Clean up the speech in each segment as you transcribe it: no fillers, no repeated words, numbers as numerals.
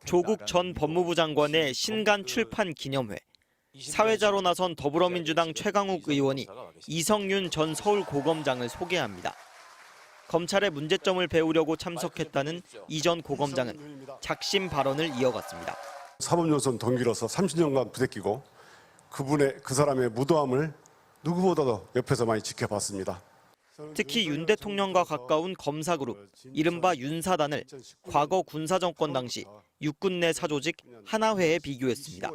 조국 전 법무부 장관의 신간 출판 기념회, 사회자로 나선 더불어민주당 최강욱 의원이 이성윤 전 서울고검장을 소개합니다. 검찰의 문제점을 배우려고 참석했다는 이 전 고검장은 작심 발언을 이어갔습니다. 사법연수원 동기로서 30년간 부대끼고 그 사람의 무도함을 누구보다도 옆에서 많이 지켜봤습니다. 특히 윤 대통령과 가까운 검사그룹, 이른바 윤사단을 과거 군사정권 당시 육군 내 사조직 하나회에 비교했습니다.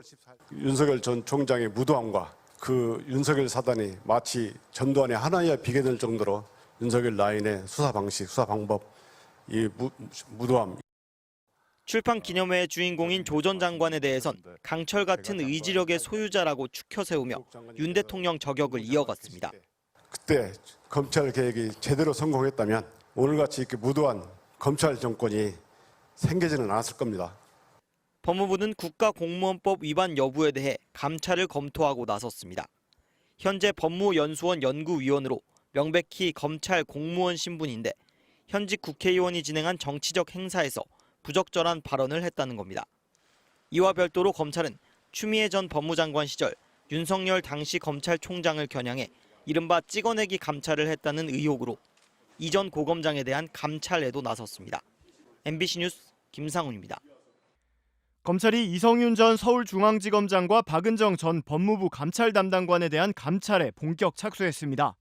윤석열 전 총장의 무도함과 그 윤석열 사단이 마치 전두환의 하나회에 비교될 정도로 윤석열 라인의 수사 방식, 수사 방법, 이 무도함. 출판 기념회의 주인공인 조 전 장관에 대해선 강철 같은 의지력의 소유자라고 추켜 세우며 윤 대통령 저격을 이어갔습니다. 그때 검찰 개혁이 제대로 성공했다면 오늘같이 이렇게 무도한 검찰 정권이 생기지는 않았을 겁니다. 법무부는 국가공무원법 위반 여부에 대해 감찰을 검토하고 나섰습니다. 현재 법무연수원 연구위원으로 명백히 검찰 공무원 신분인데 현직 국회의원이 진행한 정치적 행사에서 부적절한 발언을 했다는 겁니다. 이와 별도로 검찰은 추미애 전 법무장관 시절 윤석열 당시 검찰총장을 겨냥해 이른바 찍어내기 감찰을 했다는 의혹으로 이 전 고검장에 대한 감찰에도 나섰습니다. MBC 뉴스 김상훈입니다. 검찰이 이성윤 전 서울중앙지검장과 박은정 전 법무부 감찰 담당관에 대한 감찰에 본격 착수했습니다.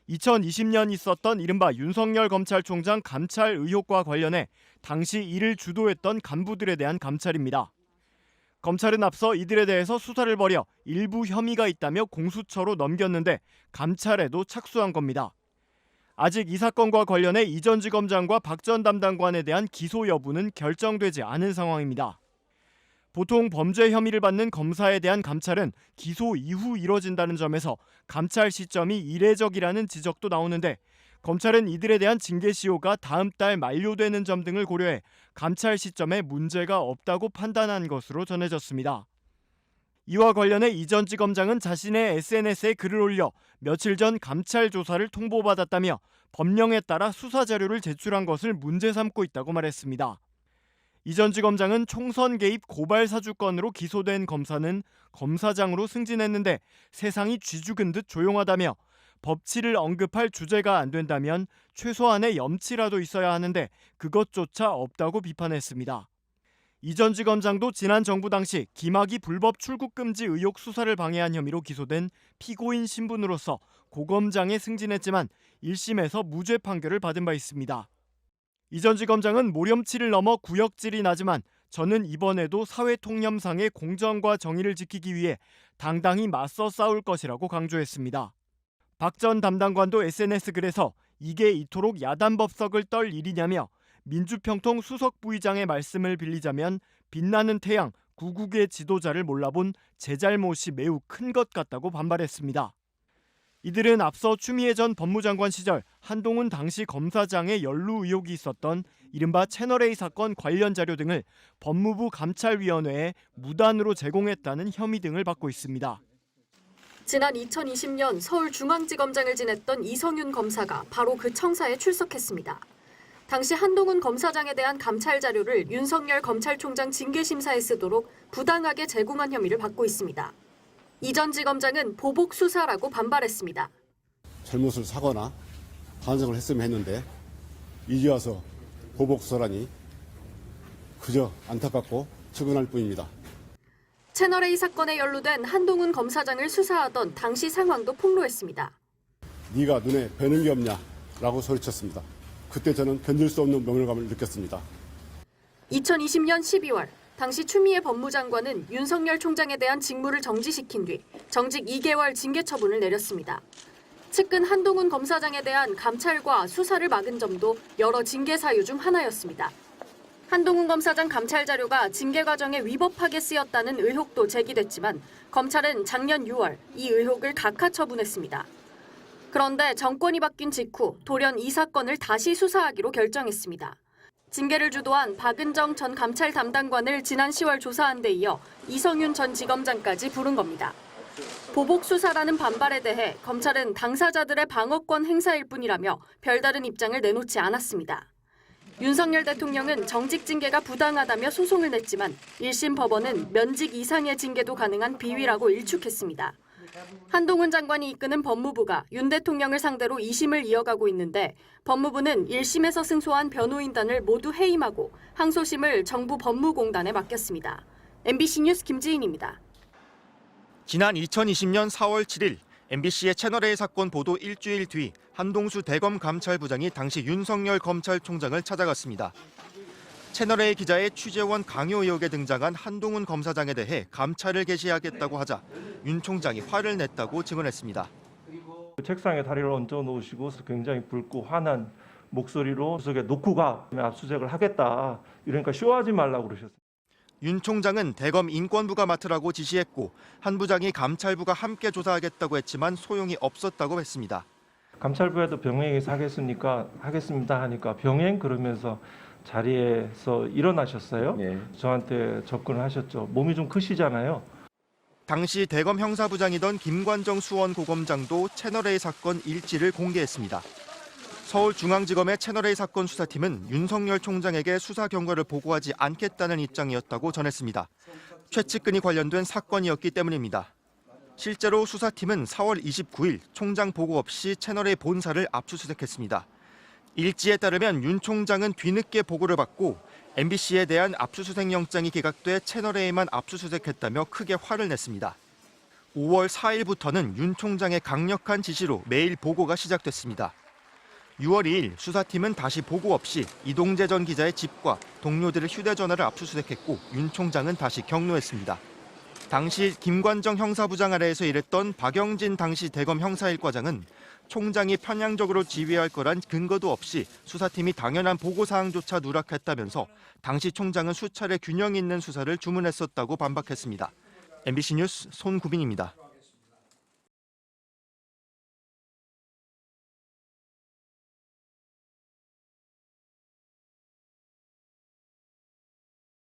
2020년 있었던 이른바 윤석열 검찰총장 감찰 의혹과 관련해 당시 이를 주도했던 간부들에 대한 감찰입니다. 검찰은 앞서 이들에 대해서 수사를 벌여 일부 혐의가 있다며 공수처로 넘겼는데 감찰에도 착수한 겁니다. 아직 이 사건과 관련해 이 전 지검장과 박 전 담당관에 대한 기소 여부는 결정되지 않은 상황입니다. 보통 범죄 혐의를 받는 검사에 대한 감찰은 기소 이후 이뤄진다는 점에서 감찰 시점이 이례적이라는 지적도 나오는데 검찰은 이들에 대한 징계 시효가 다음 달 만료되는 점 등을 고려해 감찰 시점에 문제가 없다고 판단한 것으로 전해졌습니다. 이와 관련해 이 전 지검장은 자신의 SNS에 글을 올려 며칠 전 감찰 조사를 통보받았다며 법령에 따라 수사 자료를 제출한 것을 문제 삼고 있다고 말했습니다. 이 전 지검장은 총선 개입 고발 사주건으로 기소된 검사는 검사장으로 승진했는데 세상이 쥐죽은 듯 조용하다며 법치를 언급할 주제가 안 된다면 최소한의 염치라도 있어야 하는데 그것조차 없다고 비판했습니다. 이 전 지검장도 지난 정부 당시 김학의 불법 출국 금지 의혹 수사를 방해한 혐의로 기소된 피고인 신분으로서 고검장에 승진했지만 1심에서 무죄 판결을 받은 바 있습니다. 이 전 지검장은 모렴치를 넘어 구역질이 나지만 저는 이번에도 사회통념상의 공정과 정의를 지키기 위해 당당히 맞서 싸울 것이라고 강조했습니다. 박 전 담당관도 SNS 글에서 이게 이토록 야단법석을 떨 일이냐며 민주평통 수석 부의장의 말씀을 빌리자면 빛나는 태양 구국의 지도자를 몰라본 제 잘못이 매우 큰 것 같다고 반발했습니다. 이들은 앞서 추미애 전 법무장관 시절 한동훈 당시 검사장의 연루 의혹이 있었던 이른바 채널A 사건 관련 자료 등을 법무부 감찰위원회에 무단으로 제공했다는 혐의 등을 받고 있습니다. 지난 2020년 서울중앙지검장을 지냈던 이성윤 검사가 바로 그 청사에 출석했습니다. 당시 한동훈 검사장에 대한 감찰 자료를 윤석열 검찰총장 징계심사에 쓰도록 부당하게 제공한 혐의를 받고 있습니다. 이 전 지검장은 보복 수사라고 반발했습니다. 잘못을 사거나 반성을 했으면 했는데 이제 와서 보복 수사라니 그저 안타깝고 측은할 뿐입니다. 채널A 사건에 연루된 한동훈 검사장을 수사하던 당시 상황도 폭로했습니다. 네가 눈에 뵈는 게 없냐라고 소리쳤습니다. 그때 저는 견딜 수 없는 모멸감을 느꼈습니다. 2020년 12월 당시 추미애 법무장관은 윤석열 총장에 대한 직무를 정지시킨 뒤 정직 2개월 징계 처분을 내렸습니다. 측근 한동훈 검사장에 대한 감찰과 수사를 막은 점도 여러 징계 사유 중 하나였습니다. 한동훈 검사장 감찰 자료가 징계 과정에 위법하게 쓰였다는 의혹도 제기됐지만 검찰은 작년 6월 이 의혹을 각하 처분했습니다. 그런데 정권이 바뀐 직후 돌연 이 사건을 다시 수사하기로 결정했습니다. 징계를 주도한 박은정 전 감찰 담당관을 지난 10월 조사한 데 이어 이성윤 전 지검장까지 부른 겁니다. 보복 수사라는 반발에 대해 검찰은 당사자들의 방어권 행사일 뿐이라며 별다른 입장을 내놓지 않았습니다. 윤석열 대통령은 정직 징계가 부당하다며 소송을 냈지만 1심 법원은 면직 이상의 징계도 가능한 비위라고 일축했습니다. 한동훈 장관이 이끄는 법무부가 윤 대통령을 상대로 2심을 이어가고 있는데 법무부는 1심에서 승소한 변호인단을 모두 해임하고 항소심을 정부 법무공단에 맡겼습니다. MBC 뉴스 김지인입니다. 지난 2020년 4월 7일 MBC의 채널A 사건 보도 일주일 뒤 한동수 대검 감찰부장이 당시 윤석열 검찰총장을 찾아갔습니다. 채널A 기자의 취재원 강요 의혹에 등장한 한동훈 검사장에 대해 감찰을 개시하겠다고 하자 윤 총장이 화를 냈다고 증언했습니다. 책상에 다리를 얹어 놓으시고 굉장히 붉고 화난 목소리로 구석에 놓고 가 압수수색을 하겠다. 이러니까 쇼하지 말라고 그러셨어요. 윤 총장은 대검 인권부가 맡으라고 지시했고 한 부장이 감찰부가 함께 조사하겠다고 했지만 소용이 없었다고 했습니다. 감찰부에도 병행해서 하겠습니다 하니까 병행 그러면서 자리에서 일어나셨어요. 네. 저한테 접근을 하셨죠. 몸이 좀 크시잖아요. 당시 대검 형사부장이던 김관정 수원고검장도 채널A 사건 일지를 공개했습니다. 서울중앙지검의 채널A 사건 수사팀은 윤석열 총장에게 수사 경과를 보고하지 않겠다는 입장이었다고 전했습니다. 최측근이 관련된 사건이었기 때문입니다. 실제로 수사팀은 4월 29일 총장 보고 없이 채널A 본사를 압수수색했습니다. 일지에 따르면 윤 총장은 뒤늦게 보고를 받고 MBC에 대한 압수수색 영장이 기각돼 채널A만 압수수색했다며 크게 화를 냈습니다. 5월 4일부터는 윤 총장의 강력한 지시로 매일 보고가 시작됐습니다. 6월 2일 수사팀은 다시 보고 없이 이동재 전 기자의 집과 동료들의 휴대전화를 압수수색했고 윤 총장은 다시 격노했습니다. 당시 김관정 형사부장 아래에서 일했던 박영진 당시 대검 형사일과장은 총장이 편향적으로 지휘할 거란 근거도 없이 수사팀이 당연한 보고사항조차 누락했다면서 당시 총장은 수차례 균형 있는 수사를 주문했었다고 반박했습니다. MBC 뉴스 손구빈입니다.